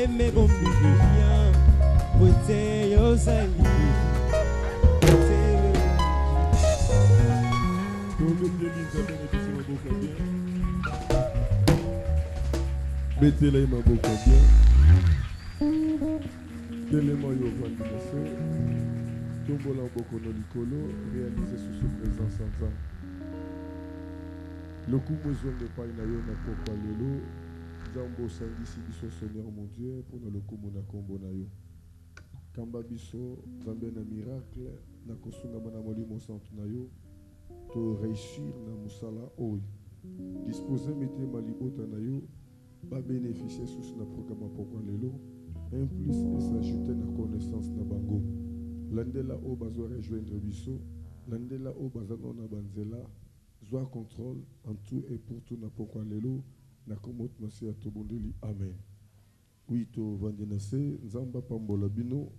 me bombivia, pote yo sali. Mettez-les ma boca bien. Tellement yo vandinese. Tombola boko no likolo. Réalisez sous ce présent sans ans. Le coup besoin de paille na yo na pokwa lelo. Zambo sangisi biso Seigneur mon Dieu pour le coup mona kombo na yo. Kamba biso zambe na miracle na kosunga mana molimo santo na yo. To réussir na musala oy. Disposer mettez ma libota na yo. Ba bénéficier sous na programme pokwa lelo. Un plus et s'ajouter na connaissance na bango. Landela o bazo rejoindre biso. Landela o bazano na banzela. Zoa contrôle en tout et pour tout na pokwa lelo. Na komot masi a tobondeli. Amen. Oui, to vandenase, nzamba pambola bino.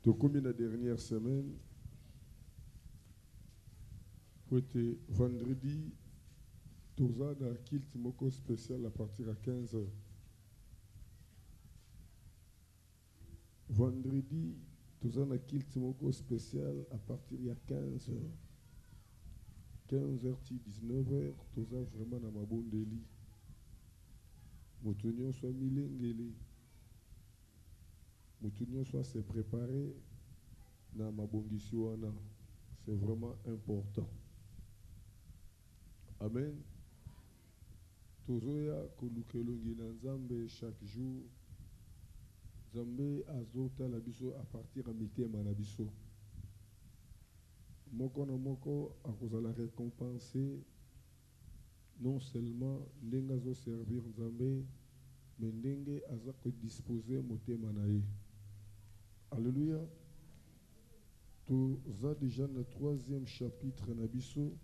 To komi na dernière semaine. C'était vendredi. Toza na kilt moko spécial à partir à 15h. Vendredi, toza na kilt moko spécial à partir de 15h. 15h, 19h, toza vraiment na mabondeli. Motunyo soit milengeli. Motunyo soit se préparer na mabongisi wana. C'est vraiment important. Amen. Tozoya kolukelongi na Nzambe chaque jour. Nzambe azota la biso à partir de mitema na biso. Moko na moko akozala récompenser non seulement ndenga zo servir Nzambe, mais ndenge aza ko disposer motema na ye. Alléluia. Toza déjà na 3e chapitre na biso.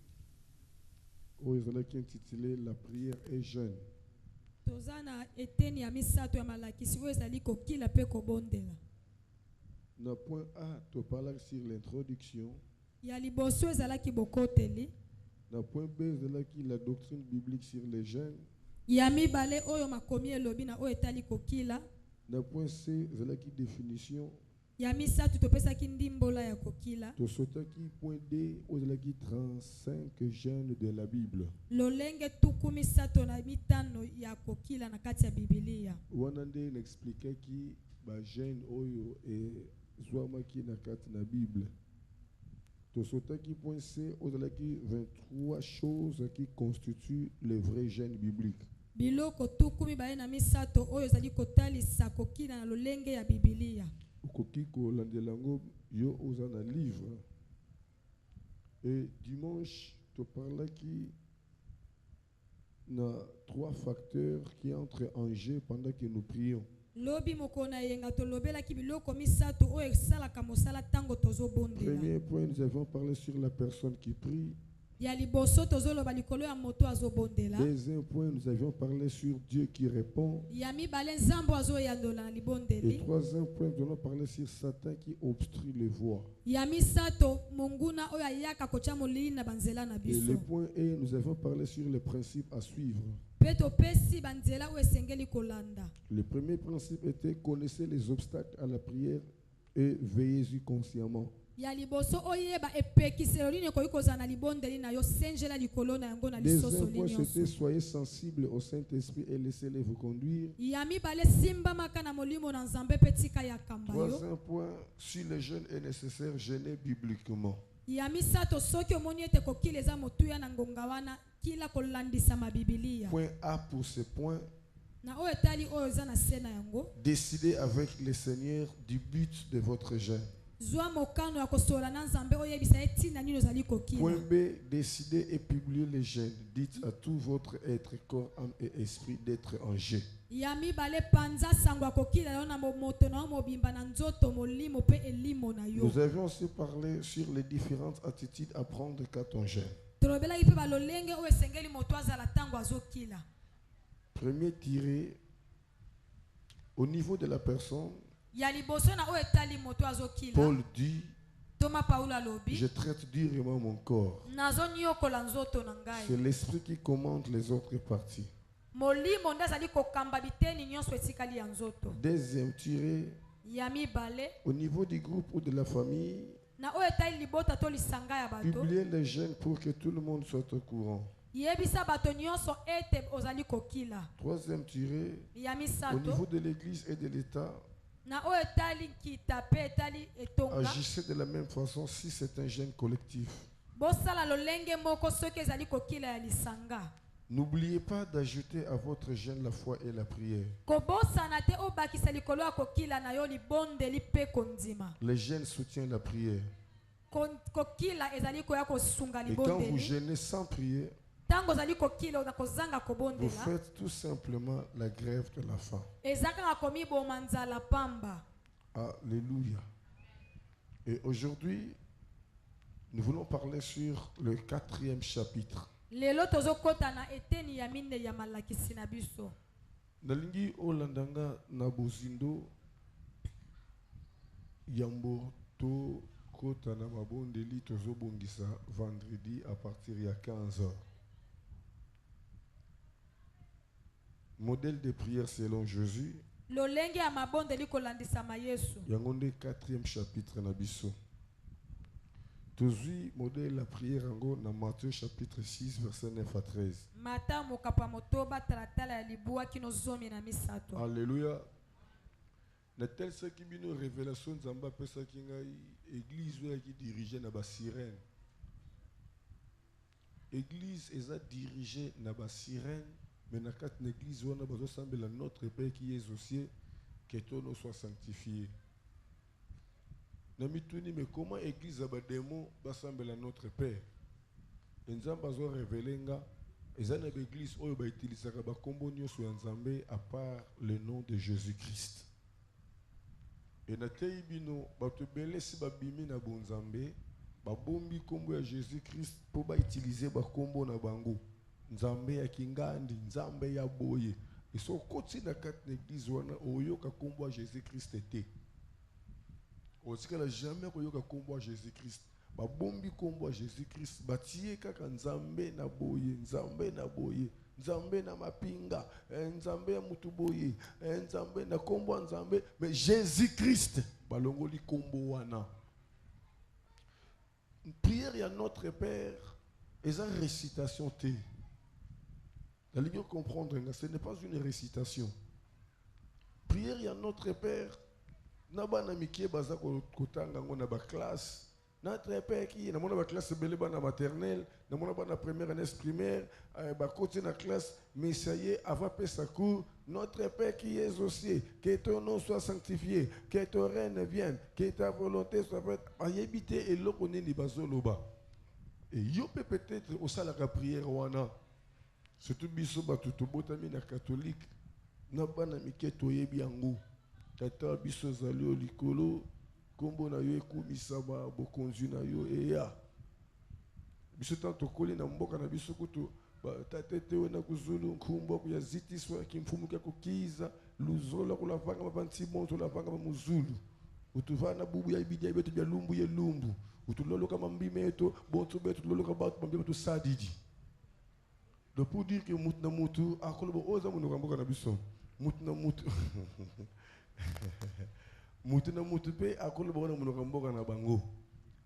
Oh, ils ont intitulé La prière est jeune. Na point A, tu parles sur l'introduction. Na point B, c'est la doctrine biblique sur les jeunes. Na point C, c'est la définition. To sotaki point D aux 35 jeunes de la Bible. Wanande n'expliquait qui ba jeune oyo et zwama qui na kat na Bible. To sotaki point C aux 23 choses qui constituent les vrais jeunes bibliques. Biloko tukumi ba na misato oyo zali kotalisa kokila na lolenge ya Biblia. Ukokiko landelango yo ozana livre. Et dimanche, tu parlais qui na 3 facteurs qui entrent en jeu pendant que nous prions. Premier point, nous avons parlé sur la personne qui prie. Deuxième point, nous avions parlé sur Dieu qui répond. Et troisième point, nous avons parlé sur Satan qui obstrue les voies. Et le point E, nous avons parlé sur les principes à suivre. Le premier principe était connaissez les obstacles à la prière et veillez-y consciemment. Deuxième point, c'était soyez sensibles au Saint-Esprit et laissez-les vous conduire. Troisième point, si le jeûne est nécessaire, jeûnez bibliquement. Point A pour ce point. Décidez avec le Seigneur du but de votre jeûne. Point B, décidez et publiez les jeûnes. Dites à tout votre être, corps, âme et esprit d'être en jeûne. Nous avions aussi parlé sur les différentes attitudes à prendre quand on jeûne. Premier tiré, au niveau de la personne, Paul dit, je traite durement mon corps. C'est l'esprit qui commande les autres parties. molimo nde azali kokamba biteni nyonso etikali ya nzoto. Deuxième tiré, ya mibale au niveau du groupe ou de la famille, na oyo etali libota to lisanga ya bato publiez les gènes pour que tout le monde soit au courant. yebisa bato nyonso ete ozali kokila. Troisième tiré, ya au misato niveau de l'église et de l'État, na oyo etali nkita pe etali etonga agissez de la même façon si c'est un gène collectif. bosala lolenge moko soki ezali kokila ya lisanga. N'oubliez pas d'ajouter à votre gène la foi et la prière. kobosana te obakisa likolo ya kokila na yo libondeli pe kondima. Les gènes soutiennent la prière. kokila ezali koya kosunga Et quand vous libondeli jeûnez sans prier, ntango ozali kokila na kozanga vous kobondela faites tout simplement la grève de la faim. eza kaka komiboma nzala pamba. Alléluia. Et aujourd'hui, nous voulons parler sur le 4e chapitre. lelo tozokota na eteni ya mine ya malakisi na biso. Nalingi olandanga na bozindo yambo to kota na mabondeli tozobongisa vendredi à partir ya 15h. Modèle de prière selon Jésus. lolenge ya mabondeli kolandisama Yesu. Yango nde 4e chapitre na biso. Tozui modèle la prière yango na Matthieu chapitre 6 verset 9 à 13. mata mokapa motoba talatala ya libua kino zomi na misato. Alléluia. Na tel ce qui bino révélation nzamba pesa ki ngai église oyo qui dirigé na ba sirène. Église eza dirigée na ba sirène, mais na kat église wana bazo sambela notre Père qui est aux cieux, que ton nom soit sanctifié. Namituni, mais comment église aba démon basambela notre Père? Nzamba bazo révéler nga eza na église oyo ba utilisaka ba kombo nyonso ya Nzambe à part le nom de Jésus-Christ. Et na tei bino bato belé si babimi na bonzambe ba bombi kombo ya Jésus-Christ po ba utiliser ba kombo na bango. Nzambe ya kingandi, Nzambe ya boye. Et so koti na kat na église wana oyoka kombo ya Jésus-Christ te. Osikala jamais koyoka kombo ya Jésus-Christ. Ba bombi kombo ya Jésus-Christ batie kaka Nzambe na boye, Nzambe na boye. Nzambe na mapinga, Nzambe ya mutu boye, Nzambe na kombo ya Nzambe, mais Jésus-Christ balongoli kombo wana. Prière ya notre Père, et ça récitation T. La ligne comprendre, ce n'est pas une récitation. Prière ya notre Père, nabana mikie baza kotanga ngona ba classe. Notre Père qui est dans la classe de maternelle, dans la première année primaire, côté la classe, mais ça y est, avant sa cours, notre Père qui est aux cieux, que ton nom soit sanctifié, que ton règne vienne, que ta volonté soit faite, à y habiter et l'eau qu'on est bazoloba. Et yo peut peut-être au salle la prière wana, surtout bisoba tout botami na catholique, na bana miketo yebi yango, tata biso zalio likolo. Kombo na yo ekumisa ba bokonzi na yo eya biso tanto koli na mboka na biso kutu ba tatete wena kuzulu nkumbo ya zitiswa kimfumuka kukiza luzola kulavanga mabanti bonto lavanga muzulu utuvana bubu ya ibija betu bya lumbu ye lumbu utulolo kama mbimeto bonto betu tulolo ka ba mbimeto sadidi do pour dire que mut na mutu akolo oza munu mboka na biso mut na mutu Moutina moutoupe akolo bona munoka mboka na bango.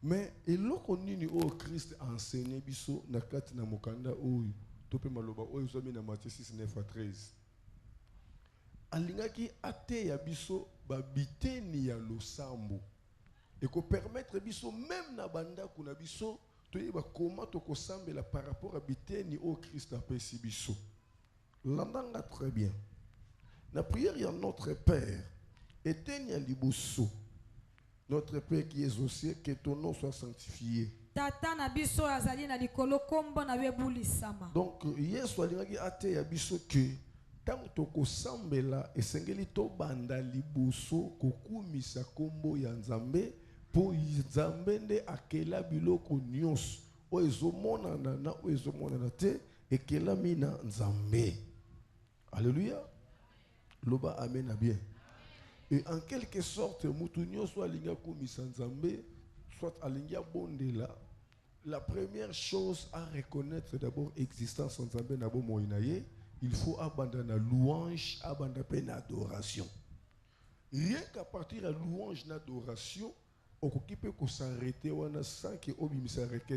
Mais eloko nini o Christ enseigné biso na kati na mokanda oyo tope maloba oyo somi na Matthieu 6 9 à 13. Alingaki ate ya biso ba biteni ya losambo. Et ko permettre biso même na banda kuna biso toyeba comment to kosambela par rapport à biteni o Christ apesi biso. Landanga très bien. Na prière ya notre Père Etenia liboso. Notre Père qui es aux cieux, que ton nom soit sanctifié. Tata na biso azali na likolo kombo na webulisama. Donc Yesu alingaki ate ya biso que tant toko sambela esengeli to banda liboso kokumisa kombo ya Nzambe po Nzambe nde akela biloko nyonso o ezomonana na o ezomonana te ekela mina Nzambe. Alléluia. Loba amen à bien. Et en quelque sorte, Moutounio soit aligné comme Nzambe, soit aligné bondela. La première chose à reconnaître d'abord l'existence de Nzambe nabo moinaye, il faut abandonner la louange, abandonner l'adoration. Rien qu'à partir de la louange et l'adoration, on peut s'arrêter sans que on s'arrête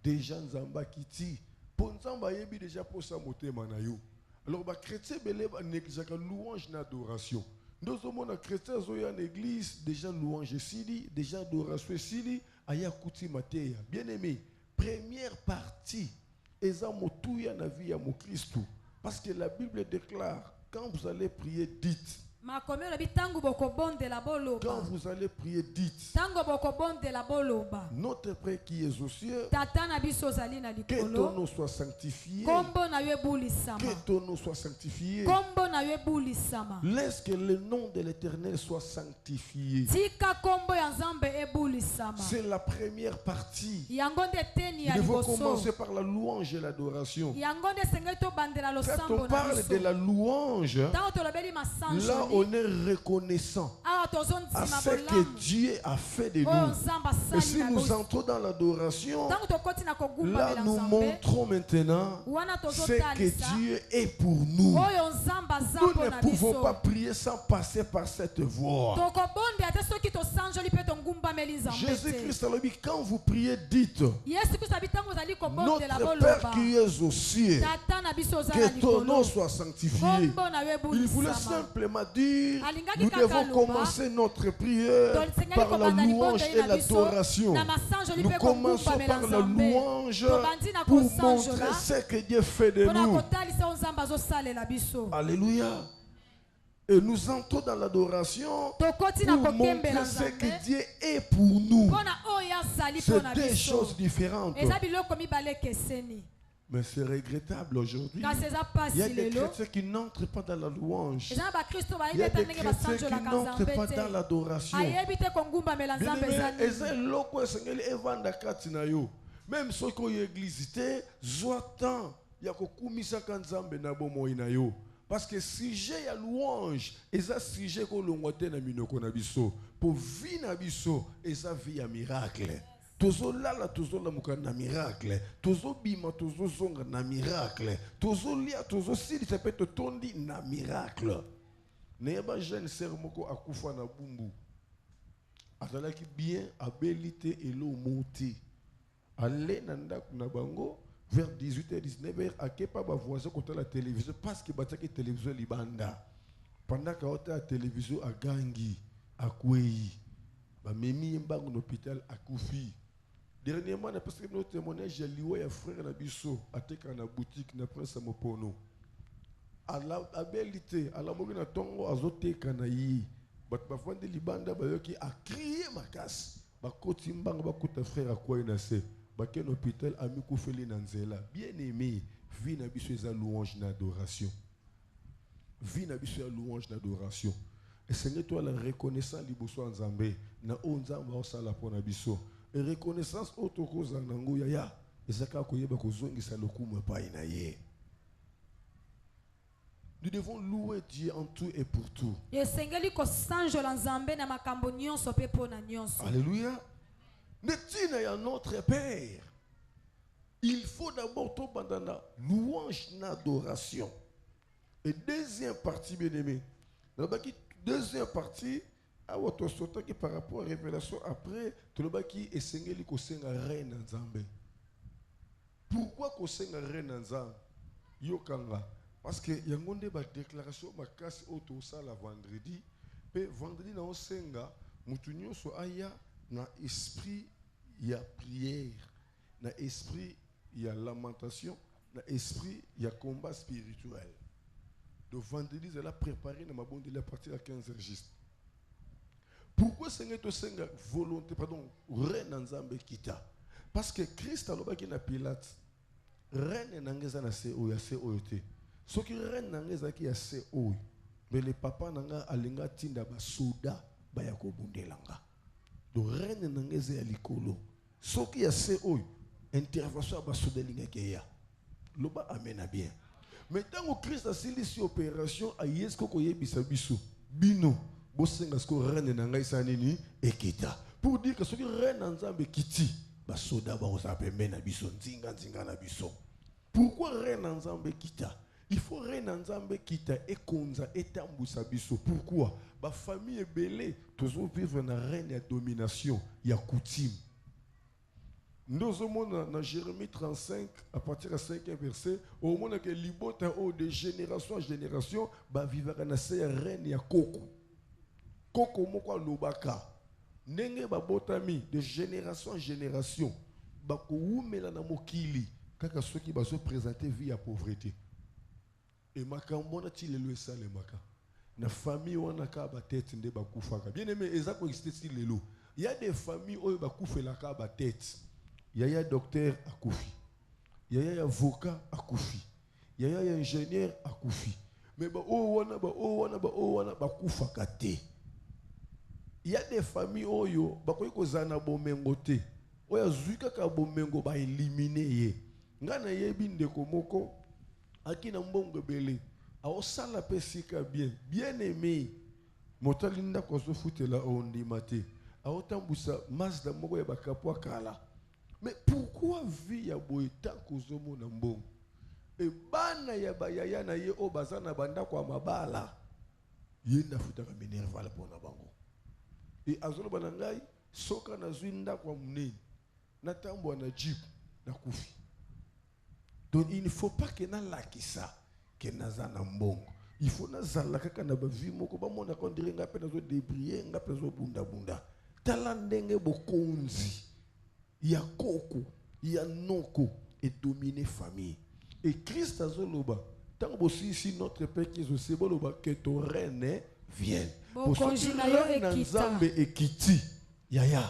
des gens zamba kiti. Pour nzamba yebi déjà pour sa motema na yo. Alors les chrétiens belé néglige la louange et l'adoration. Nous sommes les chrétiens zoya en église déjà louange sili, déjà adoration sili, aya kuti mateya. Bien aimé, première partie eza motuya na vie ya mo Christ. Parce que la Bible déclare quand vous allez prier dites. Quand vous allez prier, dites. Notre Père qui est aux cieux, que ton nom soit sanctifié. Que ton nom soit sanctifié. Laisse que le nom de l'Éternel soit sanctifié. C'est la première partie. Il faut commencer par la louange et l'adoration. Quand on parle de la louange, là on est reconnaissant à ce que Dieu a fait de nous. Et si nous entrons dans l'adoration, là nous montrons maintenant ce que Dieu est pour nous. Nous ne pouvons pas prier sans passer par cette voie. Jésus-Christ a dit, quand vous priez, dites: Notre Père qui es aux cieux, que ton nom soit sanctifié. Il voulait simplement dire, nous devons commencer notre prière par la louange et l'adoration. Nous commençons par la louange pour montrer ce que Dieu fait de nous. Alléluia. Et nous entrons dans l'adoration pour montrer ce que Dieu est pour nous. C'est deux choses différentes. Mais c'est regrettable aujourd'hui. Il y a des chrétiens qui n'entrent pas dans la louange. Il y a des chrétiens qui n'entrent pas dans l'adoration. Même ceux qui ont l'église, il y a parce que si j'ai la louange, et ça si j'ai que l'on pour vivre et ça vie un miracle. Tozo lala tozo la mukana miracle, tozo bima tozo zonga na miracle, tozo lia tozo sili ça peut te tondi na miracle. Neba jeune sœur moko akufa na bumbu. Azalaki bien abilité et l'eau monter. Aller nanda na bango vers 18h 19h akepa ba voisin côté la télévision parce que bataki télévision libanda. Pendant que la télévision a gangi akwei. Ba memi mbango l'hôpital akufi. Dernièrement, parce que notre témoignage, j'ai lié un frère Nabiso, à la boutique, na prince Mopono. À la bellité, à la mobile, à tongo, à zote kanayi. Bat bafan de libanda, qui a crié ma casse. Ba kotimbang, ba kota frère à quoi il a fait. Ba ken hôpital, ami koufeli nanzela. Bien aimé, vie Nabiso est à louange d'adoration. Vie Nabiso est à louange d'adoration. Et Seigneur, toi, la reconnaissance, liboso en Zambé, na onzamba au sala pour Nabiso. Et reconnaissance autour de Nango Yaya, et ça koyeba kozongi sa lokumu pa inaye. Nous devons louer Dieu en tout et pour tout. Alléluia. Netina ya notre Père. Il faut d'abord tomber dans la louange d'adoration. Et deuxième partie, bien aimé. Dans la deuxième partie, par rapport à la révélation après, tu le qui est sengeli ko senga reine nzambe. Pourquoi ko senga reine nzambe? Yokanga. Parce que yangonde ba déclaration ba kasi auto ça la vendredi, pe vendredi na on senga mutu nyonso aya na esprit ya prière, na esprit ya lamentation, na esprit ya combat spirituel. Donc vendredi elle a préparé na mabonde la partie à 15h juste. Pourquoi Seigneur te senga volonté, pardon, reine nzambe kita? Parce que Christ a l'obaki na Pilate, reine nangeza na se oya se oyote. Ce qui reine nangeza ki ya se oy, mais le papa nanga alinga tinda ba soda ba yako bundelanga. Donc reine nangeza ya likolo. Ce qui ya se oy, intervention ba soda linga ke ya. Loba amena bien. Mais tant que Christ a sili si opération a yesko ko yebisa biso bino. Pour dire que ce qui reine nzambe kiti basoda ba osapembe na biso nzinga na biso. Pourquoi reine nzambe kita? Il faut reine nzambe kita ekonza etambusa biso. Pourquoi? Ba famille est belée, toujours vivre na reine ya domination, ya coutume. Nous sommes dans Jérémie 35, à partir du 5e verset, au moment que libota de génération en génération, ba vivre na se reine ya koko. Koko moko lobaka. Nenge ba botami de génération en génération, ba ko umela na mokili, kaka soki ba se présenter vie à pauvreté. Et makambo na ti lelo esale maka. Na famille wana ka ba tête nde ba kufaka. Bien aimé, ezako exister ti lelo. Il y a des familles où ba kufela ka ba tête. Il y a docteur akufi. Il y a avocat akufi. Il y a ingénieur akufi. Mais ba o wana ba kufaka te. Il y a des familles oyo ba ko kozana bomengo te. Oya zuika ka bomengo ba éliminer ye. Ngana yebi ndeko moko akina mbongo belé. Aosala pesika bien aimé. Motalinda ko so futela ondi mate. Aotambusa Mazda moko ya bakapwa kala. Mais pourquoi vie ya boita kozomo na mbongo? E bana ya bayaya na ye o bazana banda kwa mabala. Yenda futa ka minerval pona bango. Et azolo banangai soka na zwinda kwa mnene. Na tambo na jeep na kufi. Donc il ne faut pas que na lakisa que naza na mbongo. Il faut na zala kaka na ba vie moko ba mona ko ndirenga pe na zo débrier nga pe zo bunda bunda. Tala ndenge bokonzi. Ya koko, ya noko et dominer famille. Et Christ a zoloba. Tant que ici notre Père qui est au Séboloba, que ton reine vienne. Pour ce que reine Nzambe ekiti, yaya,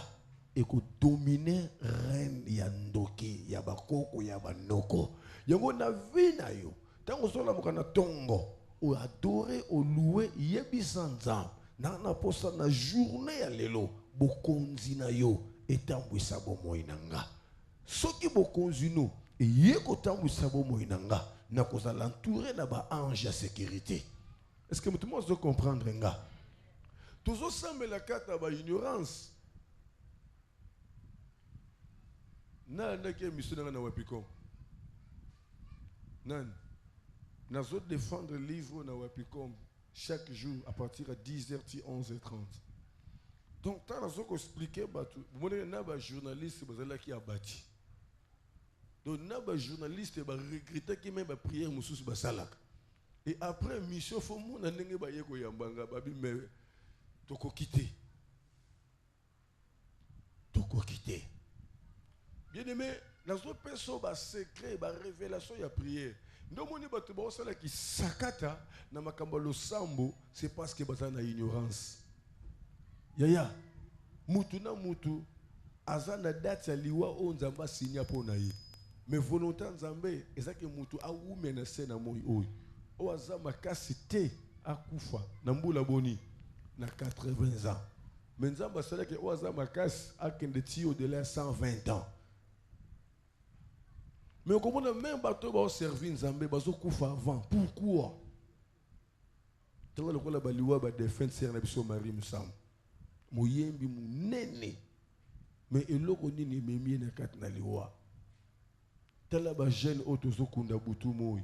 et que dominer reine ya ndoki, ya bakoko, ya banoko. Yango na vina yo. Tant que zola mokana tongo, ou adorer, ou louer, yebi sanzam. Na posa na journée ya lelo, bokonzi na yo. Et tambwisa bomo inanga. Soki bokonzi no et yeko tambwisa bomo inanga na koza l'entourer na ba ange à sécurité. Est-ce que tout le monde doit comprendre nga? Toujours semble la carte à ba ignorance. Na ke mission na wapiko. Nan na zo défendre livre na wapiko chaque jour à partir de 10h et 11h30. Donc, tu as expliqué, il y a des journalistes qui ont bâti. Donc, il y a des journalistes qui ont regretté qu'ils ont prié Moussous Basalak. Et après, mission, il faut que tu quitter. Tu quitter. Bien aimé, dans autres personnes, il y a secret, il y a révélation, il y a prière. Donc, il y a des qui sakata, c'est parce que y a une ignorance. Yaya, mutu na mutu, azana date ya liwa o nzamba signa po na ye. Mais volonté nzambe, ezaki mutu a wume na se na moi oy. O azama kasi te akufa na mbula boni na 80 ans. Mais nzamba sala ke o azama kasi akende ti au-delà 120 ans. Mais comment même bateau ba servir nzambe bazo kufa avant. Pourquoi? Tant le kola ba liwa ba défense na biso Marie Musam. Moyembi munene mais eloko nini memie na kat na liwa tala ba jeune otozo kunda butu moyi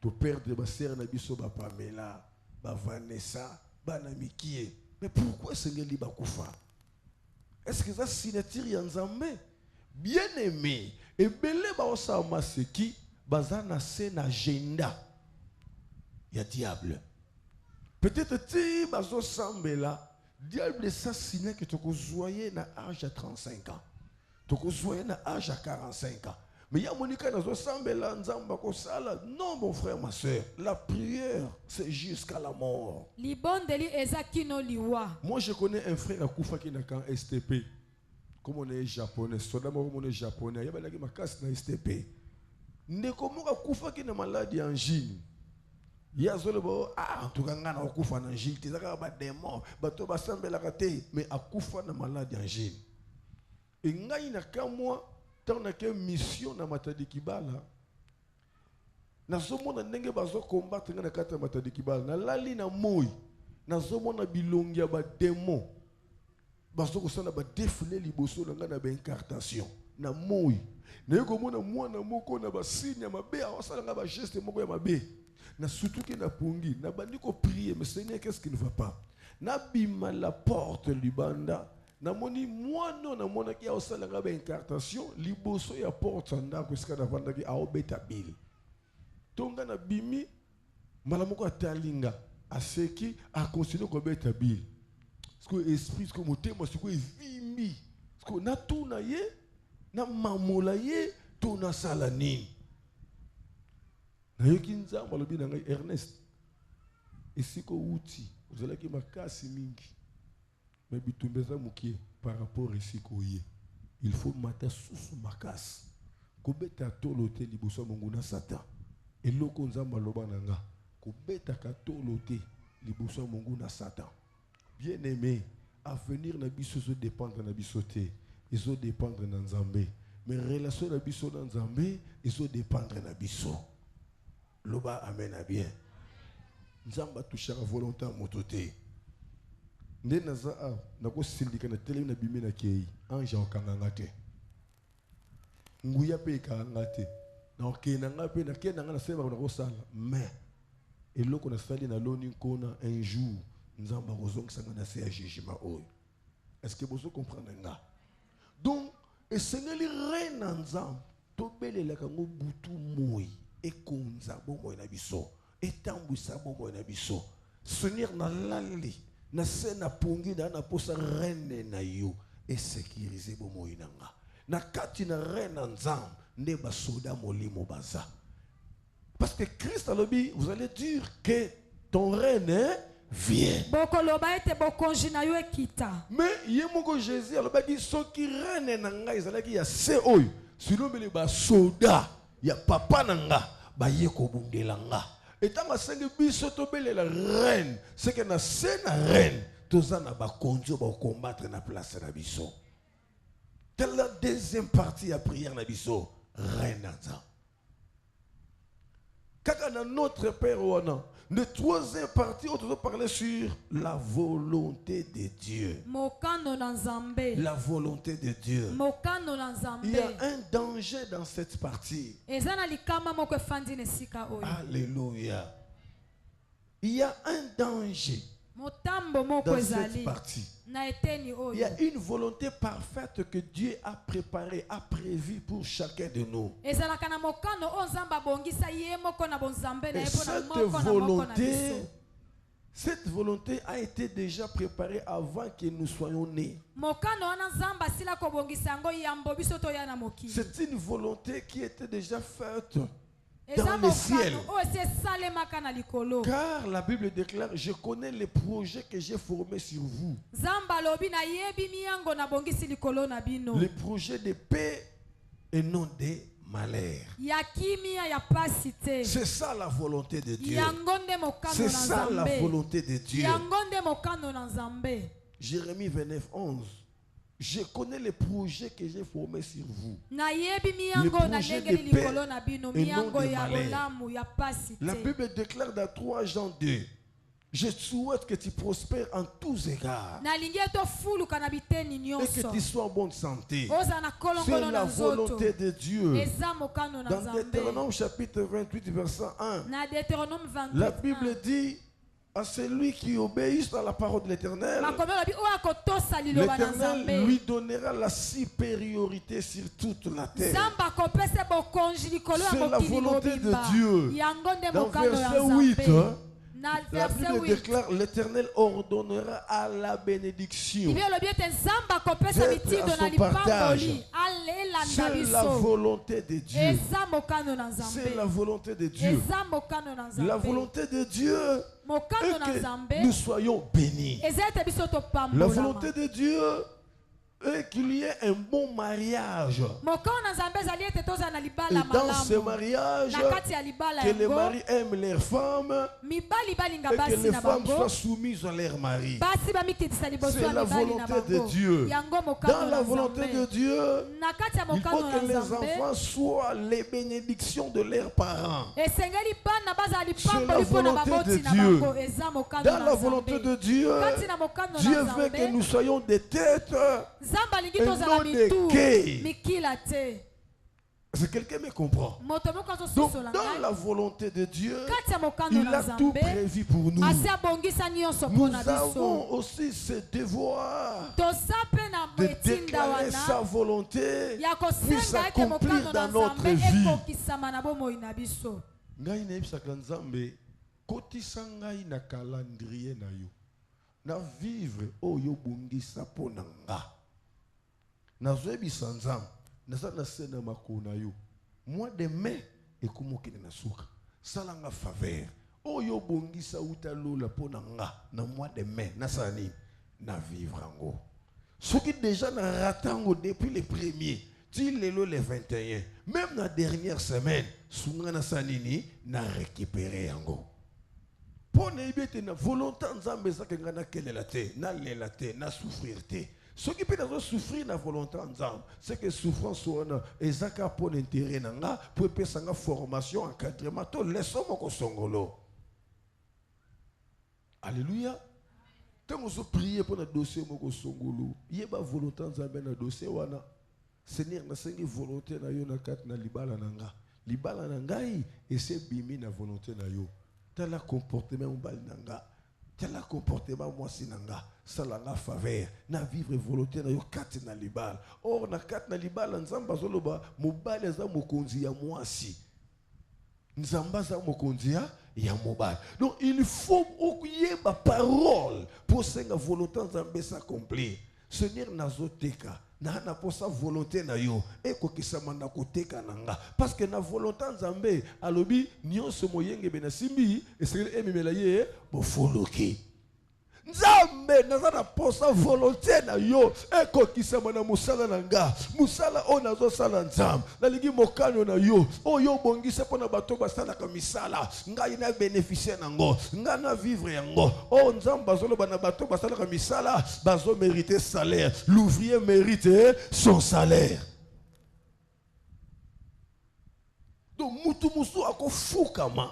to perdre ba sœur na biso ba Pamela ba Vanessa ba na mikie. Mais pourquoi sengeli ba kufa? Est-ce que ça signature ya Nzambe? Bien aimé et belé ba osa maseki bazana se na agenda ya diable. Peut-être ti bazo sambela diable s'assassiné que tu as na âge à 35 ans. Tu as na âge à 45 ans. Mais il y a Monica dans le sambela nzamba ko sala. Non mon frère ma soeur, la prière c'est jusqu'à la mort. Moi je connais un frère à Koufa qui n'a qu'un STP. Comme on est japonais, comme on est japonais, il y a des gens qui ont STP. Ndeko moka Koufa qui n'a maladie angine. Yazolo en tout cas ngana okufa na angine tezaka ba démon bato basambela kate mais akufa na maladie angine et ngai na kamwa tant na ke mission na matadi kibala na zomona ndenge bazo combattre na kata matadi kibala na lali na moi na zomona bilongi ya ba démon bazo ko sala ba défiler liboso na ngana ba incarnation na moi na yeko mona mwana moko na ba signe ya mabe awasala nga ba geste moko ya mabe. Na surtout que na pongi, na bandi ko prier, mais Seigneur, qu'est-ce qui ne va pas? Na bima la porte libanda. Na moni moi non na mona ki osala nga ba incartation, liboso ya porte sanda ko ska na vanda ki a obeta bil. Tonga na bimi malamoko atalinga, aseki a continuer ko beta bil. Parce que esprit ko motema siko evimi. Parce que na tuna ye, na mamola ye, tuna sala nini. Na yoki nzamba lobi na ngai Ernest. Esiko uti, ozala ki makasi mingi. Mais bitumbeza mukie par rapport à esiko ye. Il faut mata susu makasi. Kobeta tolote liboso monguna Satan. Eloko nzamba loba na nga. Kobeta ka tolote liboso monguna Satan. Bien aimé, avenir na biso zo dépendre na biso te. Izo dépendre na Nzambe. Mais relation na biso na Nzambe, izo dépendre na biso. Loba amen à bien. Nzamba touchera volontaire mototé. Nde naza a nako sindika na tele na bimi na kei anja okanganga te. Nguya pe kanga te. Na okena nga pe na kena nga na sema na ko sala. Mais eloko na sali na loni kona un jour Nzamba kozongisa nga na se ya jugement oyo. Est-ce que vous comprenez nga? Donc et Seigneur li reine Nzamba to belela kango butu moi e konza bomo na biso e tambwisa bomo na biso. Seigneur na lali na se na pongi na posa reine na yo et sécuriser bomo inanga. Na kati na reine Nzamba nde ba soda molimo baza. Parce que Christ a lobby, vous allez dire que ton règne vient. Mais yemoko Jésus alors dit ceux qui règne nanga izalaki ya se oyo sinon bele ba soda ya papa nanga ba yeko bundelanga et tant que cinq biso to bele la reine c'est que na se na reine toza na ba konjo ba combattre na place na biso. Telle la deuxième partie à prière na biso reine nza. Kaka na notre Père wana. Le troisième partie, on doit parler sur la volonté de Dieu. La volonté de Dieu. Il y a un danger dans cette partie. Alléluia. Il y a un danger dans cette partie. Il y a une volonté parfaite que Dieu a préparée, a prévue pour chacun de nous. Et cette volonté a été déjà préparée avant que nous soyons nés. C'est une volonté qui était déjà faite dans le ciel. Car la Bible déclare, je connais les projets que j'ai formés sur vous. Les projets de paix et non de malheur. C'est ça la volonté de Dieu. C'est ça la volonté de Dieu. Jérémie 29, 11. Je connais les projets que j'ai formés sur vous. Les projets de paix et non de malheur. La Bible déclare dans 3 Jean 2. Je souhaite que tu prospères en tous égards. Et que tu sois en bonne santé. C'est la volonté de Dieu. Dans Deutéronome chapitre 28 verset 1. La Bible dit à celui qui obéit à la parole de l'Éternel, l'Éternel lui donnera la supériorité sur toute la terre. C'est la volonté de Dieu. Dans verset 8, la Bible déclare l'Éternel ordonnera à la bénédiction d'être à son partage. C'est la volonté de Dieu. C'est la volonté de Dieu. La volonté de Dieu est que nous soyons bénis. La volonté de Dieu est qu'il y ait un bon mariage. Et dans ce mariage, que les maris aiment leurs femmes et que les femmes soient soumises à leurs maris. C'est la volonté de Dieu. Dans la volonté de Dieu, il faut que les enfants soient les bénédictions de leurs parents. C'est la volonté de Dieu. Dans la volonté de Dieu, Dieu veut que nous soyons des têtes et non des quais. Est-ce que quelqu'un me comprend? Donc, dans la volonté de Dieu, il a tout prévu pour nous. Nous avons aussi ce devoir de déclarer sa volonté pour s'accomplir dans notre vie. Ngai na ibisaka Nzambe kotisa ngai na calendrier na yo na vivre oyo bongisa pona nga na zoebisa Nzambe naza na sena makona yo mois de mai ekomokene na suka salanga faveur oyo bongisa utalola pona nga na mois de mai na sani na vivre ango soki déjà na ratango depuis le premier lelo le 21 même la dernière semaine sungana sanini na récupérer yango pona ibete na volonté Nzambe sakenga na kelela te na lela te na souffrir te ce qui peut nous souffrir na volonté Nzambe c'est que souffrance wana ezaka pour intérêt nanga pour pesa nga formation encadrement to leso moko songolo. Alléluia. Tant on se prier pour notre dossier moko songolo yeba volonté Nzambe na dossier wana Seigneur na sengi volonté na yo na kat na libala nanga. Libala nangai et c'est bimi na volonté na yo. Tel comportement mbali nanga. Tel comportement moi sinanga. Salanga faveur na vivre volonté na yo kat na libala. Or na kat na libala nzamba zoloba mobali za mokonzi ya mwasi. Nzamba za mokonzi ya mobali. Donc il faut oublier ma parole pour senga volonté nzambe s'accomplir. Seigneur nazoteka na posa volonté na yo ekokisama na koteka nanga parce que na volonté nzambe alobi nyonso moyenge bena simbi esengeli emimela ye bofoloki Nzambe naza na posa volonté na yo ekokisama na musala nanga musala o nazo sala Nzambe nalingi mokano na yo oyo bongisa pona bato basala ka misala ngai na bénéficier nango nga na vivre yango o Nzambe bazoloba na bato basala ka misala bazo mériter salaire l'ouvrier mérite son salaire. Donc mutu musu akofukama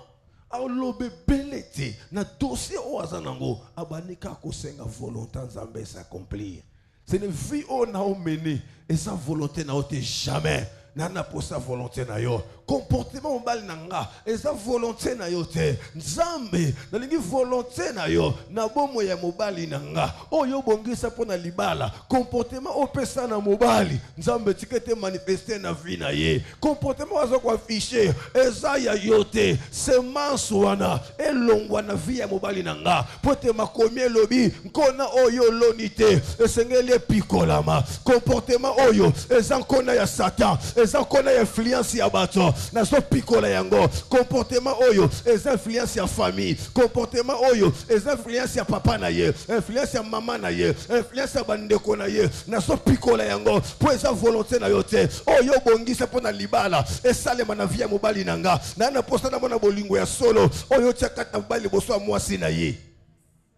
alobe belete na dossier o azanango abanika ko senga volonté Nzambe s'accomplir. C'est une vie on a mené et sa volonté n'a été jamais nana pour sa volonté na yo comportement mbali nanga et sa volonté na yo te Nzambe na lingi volonté na yo na bomo ya mobali nanga oyo bongisa pona libala comportement opesa na mobali Nzambe tikete manifester na vie na ye comportement azo ko afficher eza ya yote semence wana elongwa na vie ya mobali nanga pote makomi lobi nkona oyo lonite esengeli pikolama comportement oyo eza nkona ya Satan eza kona influence ya bato na so pikola yango comportement oyo eza influence ya famille comportement oyo eza influence ya papa na ye influence ya mama na ye influence ya bandeko na ye na so pikola yango po eza volonté na yo te oyo bongisa pona libala esalema na vie ya mobali nanga na posta na mona bolingo ya solo oyo tiakata mobali boso mwasi na ye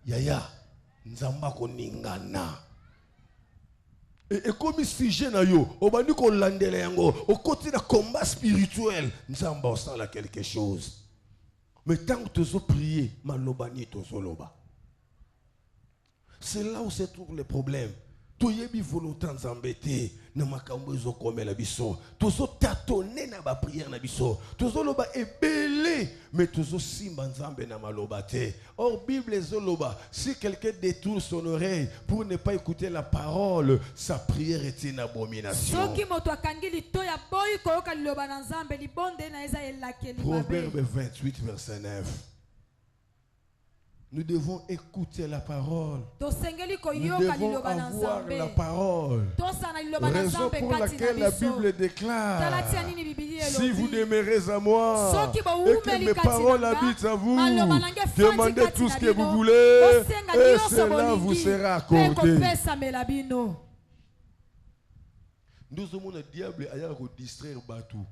yaya Nzamba koningana. Et comme sujet na yo, obani ko landela yango, au côté de combat spirituel, Nzamba osala quelque chose. Mais tant que tu as prié, malobani tozoloba. C'est là où se trouve le problème. Tu yebi volonté Nzambe te na makambo ezo komela biso. Tozo tâtonner na ba prière na biso. Tozo loba ebele mais tozo simba Nzambe na maloba te. Or Bible ezoloba si quelqu'un détourne son oreille pour ne pas écouter la parole, sa prière est une abomination. Proverbe 28 verset 9. Nous devons écouter la parole. Nous devons avoir la parole. Raison pour laquelle la Bible déclare si vous demeurez à moi et que mes paroles habitent à vous, demandez tout ce que vous voulez et cela vous sera accordé. Nous sommes le diable à distraire Batou.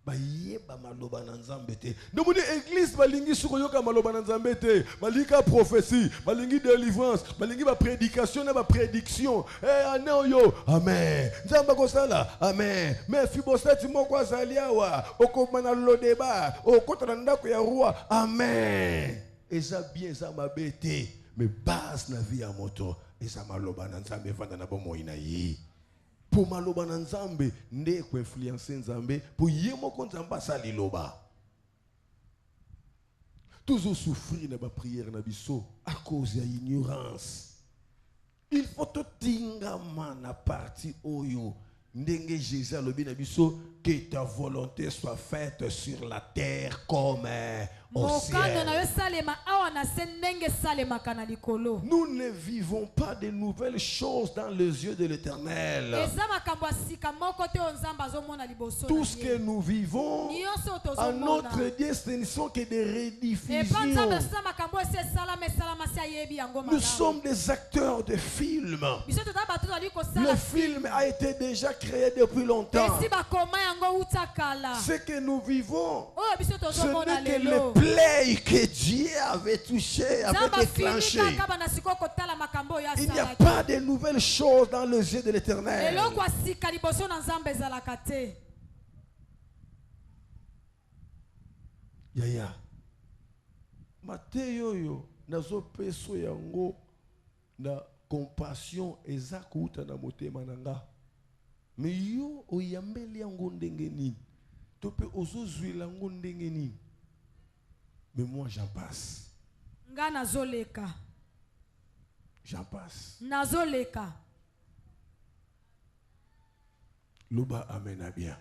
Bayeba maloba na Nzambe te. Nomoni église balingi sukoyoka maloba na Nzambe te. Balika prophétie, balingi délivrance, balingi ba prédication na ba prédiction. Aneyo, amen. Nzamba ko sala, amen. Mais Fiboseti moko azali awa, okomana lodeba, okotana ndako ya roi, amen. Eza bien eza mabete, mais base na vie ya moto, eza maloba na Nzambe vanda na bomo ina yi. pour maloba na nzambe nde ko influencer nzambe pour yemo ko nzamba sali loba. Toujours souffrir na ba prière na biso à cause ya ignorance. Il faut te tinga mana parti oyo ndenge Jésus alobi na biso que ta volonté soit faite sur la terre comme au ciel. Nous ne vivons pas de nouvelles choses dans les yeux de l'Éternel. Tout ce que nous vivons à notre destination que des rediffusions. Nous sommes des acteurs de films. Le film a été déjà créé depuis longtemps. Ce que nous vivons, ce n'est que le play que Dieu avait touché, avait déclenché. Il n'y a pas de nouvelles choses dans les yeux de l'Éternel. Yaya. Mateo yo nazo peso yango na compassion ezakuta na motema nanga. Mais yo oyambeli yango ndenge nini? Tope ozozwila yango ndenge nini? Mais moi j'en passe. Nga nazoleka. J'en passe. Nazoleka. Loba amena bien.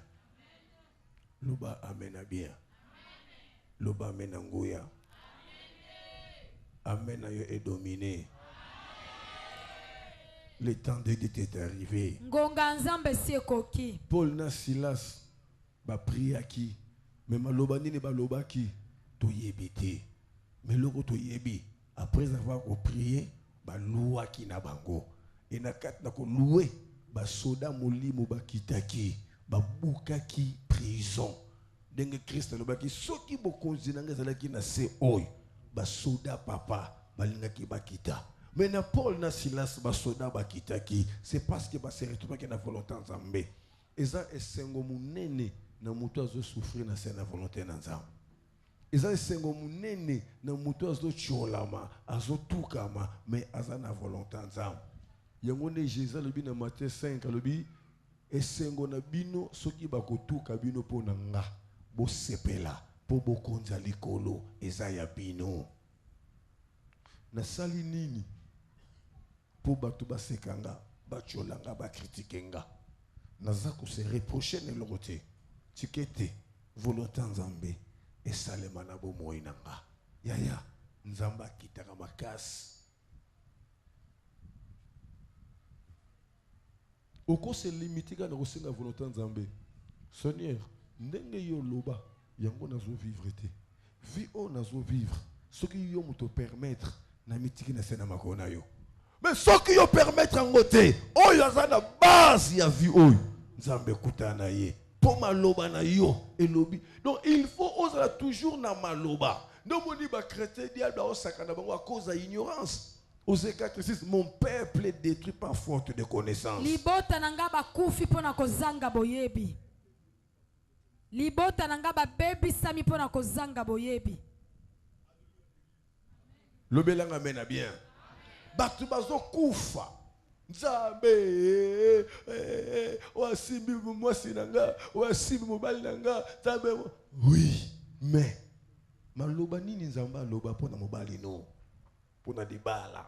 Loba amena bien. Loba amena ngoya. Amena yo est dominé. Le temps de Dieu est arrivé. Paul na Silas ba priaki. Mais maloba nini ba lobaki to yebite. Mais loko to yebi après avoir prié ba louaki na bango. Et na kat na ko loué ba soda molimo ba kitaki ba bukaki prison. Denge Christ lobaki soki bokonzi nanga zalaki na se oy ba soda papa balingaki bakita. Mais na Paul na Silas ba soda bakitaki, c'est parce que ba se retrouva que na volonté nzambe. Eza esengo munene na mutu azo souffrir na sena volonté nzambe. Eza esengo munene na mutu azo cholama, azo tukama, mais aza na volonté nzambe. Yango ne Jésus lobi na Matthieu 5 lobi esengo na bino soki bakotuka bino po na nga bo sepela po bokonza likolo eza ya bino. Na sali nini pour batu basekanga bacholanga bakritikenga naza ko se reprocher ne lokote tikete volonté nzambe esalema na bomoi nanga yaya nzamba kitaka makasi oko se limitika na kosenga volonté nzambe. Seigneur ndenge yo loba yango nazo vivre te vie o nazo vivre ce qui yo mo te permettre na mitiki na sena makona yo. Mais ce qui yo permettre en côté, oh yaza na base ya vie oh nzambe kutana ye. Po maloba na yo elobi. Donc il faut oser toujours na maloba. Non moni ba chrétien diable ba osakana bango à cause de ignorance. Osée 4:6 mon peuple est détruit par faute de connaissance. Libota nanga ba kufi pona kozanga boyebi. Libota nanga ba bebi sami pona kozanga boyebi. Lobelanga mena bien. Batu bazo kufa. Nzambe wasimbi mwasi nanga, wasimbi mobali nanga, nzambe. Oui, mais maloba nini nzamba loba pona mobali no. Pona dibala.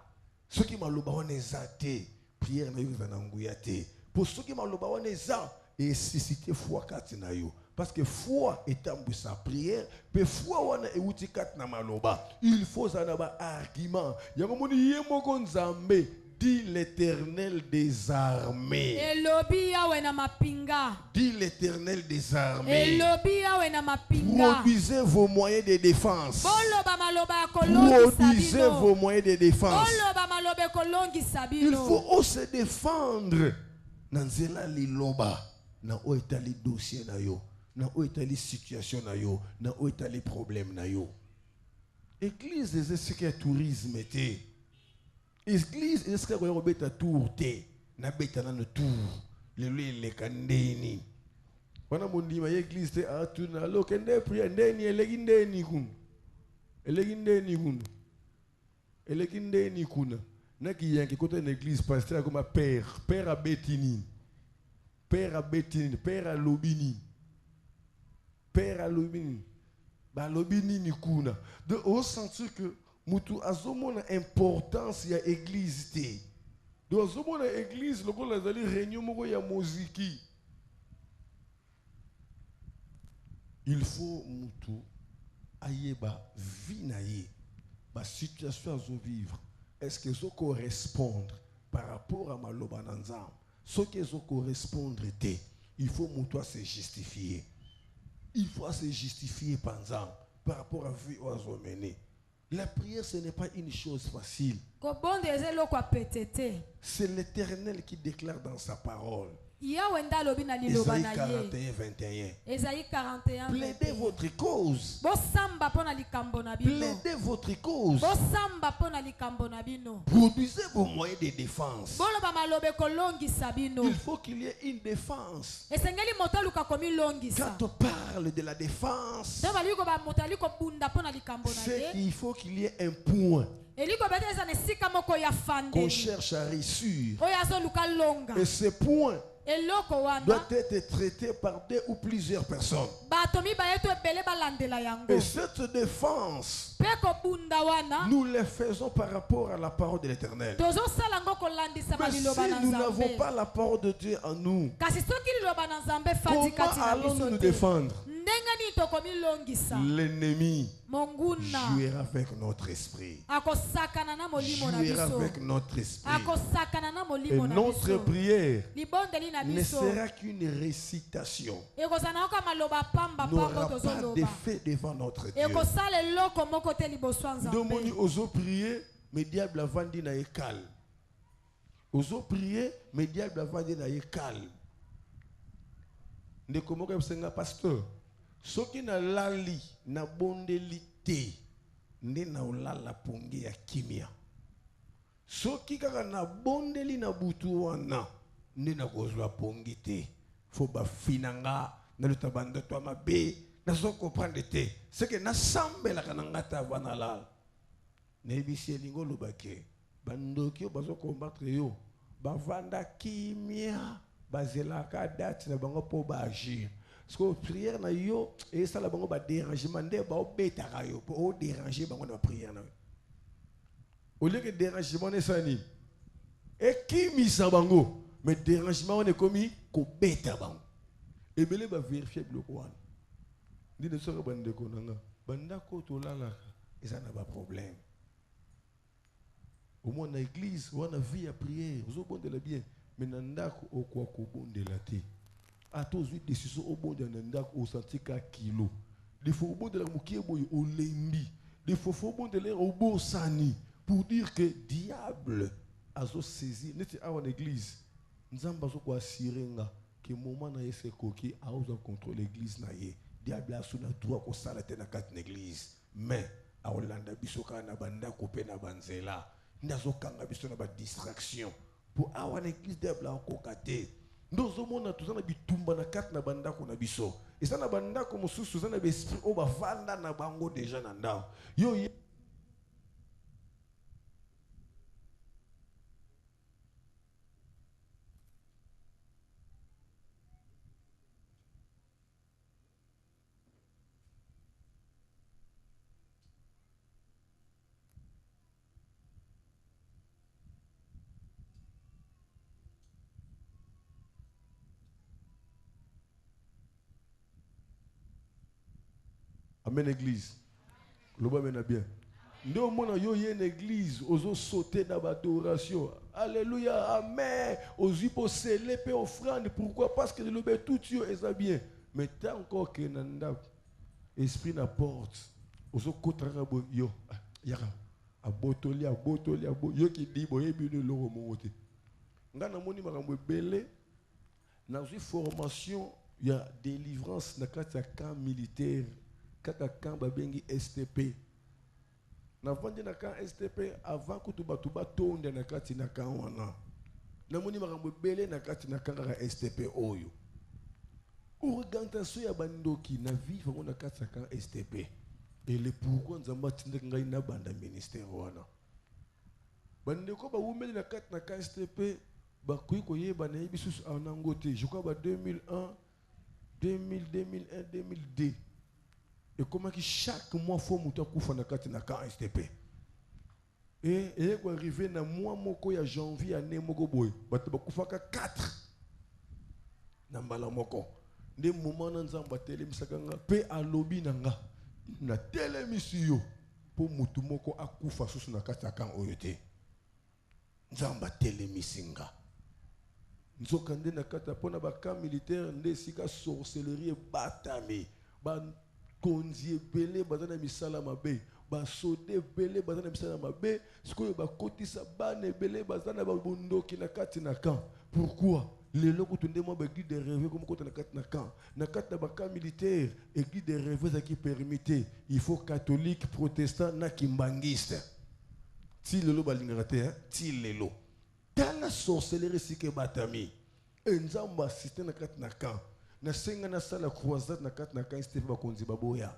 Soki maloba wana ezate, prière na yo na nguya te. Pour soki maloba wana eza et susciter foi kati na yo. Parce que foi est en sa prière, mais foi wana euti kat na maloba. Il faut zanaba argument. Yango moni yemoko nzambe dit l'Éternel des armées. Elobi yawe na mapinga. Dit l'Éternel des armées. Elobi yawe na mapinga. Produisez vos moyens de défense. Boloba maloba ya kolongi Produisez sabino. vos moyens de défense. Boloba maloba kolongi sabino. Il faut se défendre. Nanzela liloba na o etali dossier na yo. Na o etali situation na yo, na o etali problème na yo. Église est-ce que tourisme était. Église est-ce que ko beta tour te, na beta na no tour. Le kandeni. Wana mondima église te atuna lo kende prière ndeni elegindeni kun. Elegindeni kun. Elegindeni kun. Na ki yanki côté une église pasteur comme père, père a betini. père abetini, père alobini. Père alobini. Ba lobini ni kuna. De on sentir que mutu azomona importance ya église te. De azomona église loko lazali réunion moko ya moziki. Il faut mutu ayeba vie na ye. Ba situation azo vivre. Est-ce que ça correspond par rapport à ma lobananzam? Ce qui correspondre, il faut mutu se justifier. Il faut se justifier par rapport à la vie aux hommes. La prière, ce n'est pas une chose facile. C'est l'Éternel qui déclare dans sa parole. Ésaïe 41, 21. Plaidez votre cause. Plaidez votre cause. Produisez vos moyens de défense. Il faut qu'il y ait une défense. Quand on parle de la défense, c'est qu'il faut qu'il y ait un point qu'on cherche à réussir. Et ce point doit être traité par deux ou plusieurs personnes. Et cette défense, nous le faisons par rapport à la parole de l'Éternel. Mais si nous n'avons pas la parole de Dieu en nous, comment allons-nous nous défendre? L'ennemi jouera avec notre esprit. Jouera avec notre esprit. Et notre prière ne sera qu'une récitation. N'aura pas d'effet devant notre Dieu. Demoni ozo prier, mais diable a vendu na ekal. Ozo prier, mais diable a vendu na ekal. Ne comment comme c'est un pasteur. Soki na lali na bondeli te, nde na olala ponge ya kimia. Soki kaka na bondeli na butu wana, nde na kozwa pongi te. Faut ba finanga na lutabanda to mabe na so comprendre te. C'est que na sambela kananga ta wana la. Ne bisi lingo lobake. Bandoki bazo combattre yo. Ba vanda kimia, bazelaka date na bango po ba agir. Parce que prière na yo et ça la bango ba dérangement ndé ba obetaka yo pour déranger bango na prière na. Au lieu que dérangement ne sani. Et qui misa bango mais dérangement on est commis ko beta bango. Et belé ba vérifier bloko wana. Ndi ne sora bande ko nanga. Banda ko to lala et ça n'a pas problème. Au moins dans l'église, on a vie à prière, on a bon de la bien, mais nandako au quoi ko bon de la té. À tous les décisions au bon de nandako au senti ka kilo. Il faut au bon de la moukie boy au lembi. Il faut au bon de l'air au bon sani pour dire que diable a saisi. N'était à une église. Nous avons besoin de sirenga que moment na yese koki a osa contrôler l'église na ye. Diable a sous na droit ko salate na kat l'église. Mais a Hollanda bisoka na banda kopé na banzela. Ndazo kanga biso na ba distraction pour avoir l'église diable en kokate. Nous omona tuzana bitumba na kat na banda ko na biso. Et ça na banda ko mususu zana be esprit o ba vanda na bango déjà na ndao. Yo Amen église. Loba mena bien. Ndo mona yo une église ozo sauter dans l'adoration. Alléluia, amen. Ozi po sceller pe offrande. Pourquoi? Parce que le bé tout yo est bien. Mais tant encore que nanda esprit na porte. Ozo kotraka bo yo. Yaka. Abotoli yo ki di bo yebi le loro mongote. Ngana moni makambo belé. Na une formation, il y a délivrance na kati ya camp militaire. Kaka camp babengi STP. Na vandi na camp STP avant que tuba tonde na kati na camp wana. Na moni makambo belé na kati na camp ka STP oyo. Orientation ya bandoki na vivre na kati na camp STP. Et le pourquoi nzamba tindeka ngai na banda ministère wana. Bandeko ba wumeli na kati na camp STP bakoki koyeba na yebi susu anango te. Je crois ba 2001, 2000, 2001, 2002. Et comment que chaque mois faut muta kufa na kati na ka STP. Et quoi arriver na mois moko ya janvier année moko boy. Bato bakufaka 4 na mbala moko. Nde moment na nzamba tele misakanga pe alobi nanga na tele misiyo po mutu moko akufa susu na kati kan oyote. Nzamba tele misinga. Nzoka nde na kata pona ba camp militaire nde sika sorcellerie batami. Ba konzi ebele bazana misala mabe. Ba sote ebele bazana misala mabe. Sikoyo ba kotisa bana ebele bazana ba bondoki na kati na camp. Pourquoi? Les locaux tunde mo ba église de rêve comme kota na kati na camp. Na kati na ba camp militaire, église de rêve qui permettait. Il faut catholique, protestant na kimbangiste. Ti lelo balingate hein, ti lelo. Dans la sorcellerie sike batami. Nzamba assisté na kati na camp. Na senga na sala croisade na kati na camp Steve bakonzi baboya.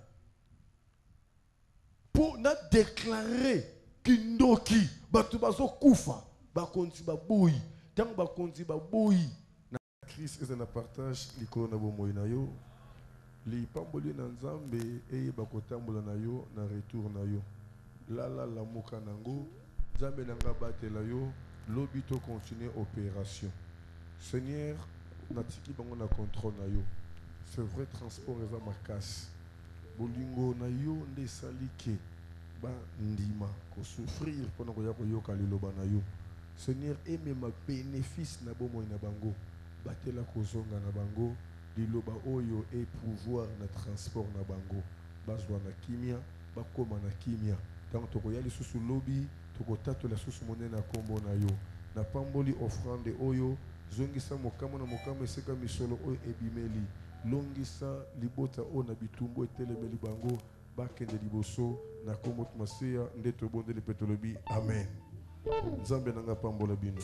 Pour na déclarer kindoki batu bazo kufa bakonzi baboyi. Tant bakonzi baboyi na Christ est un partage likolo na bomoyi na yo. Li pamboli na nzambe eye bakotambola na yo na retour na yo. Lala la muka nango nzambe nanga batela yo. L'obito continue opération. Seigneur, natiki bango na contrôle na yo. C'est vrai transport eza makasi. Bolingo na yo nde salike ba ndima ko souffrir pendant ko ya ko yoka liloba na yo. Seigneur, aime ma bénéfice na bomo na bango. Batela ko zonga na bango. Liloba oyo et pouvoir na transport na bango. Bazwa na kimia, bakoma na kimia. Tant to ko ya lisusu lobi tokotato la susu monene na kombo na yo na pamboli offrande oyo zongisa mokamo na mokamo eseka misolo oyo ebimeli longisa libota o na bitumbo etelemeli bango bakende liboso na kombo masia nde tobondeli petolobi amen. Nzambe nanga pambola bino.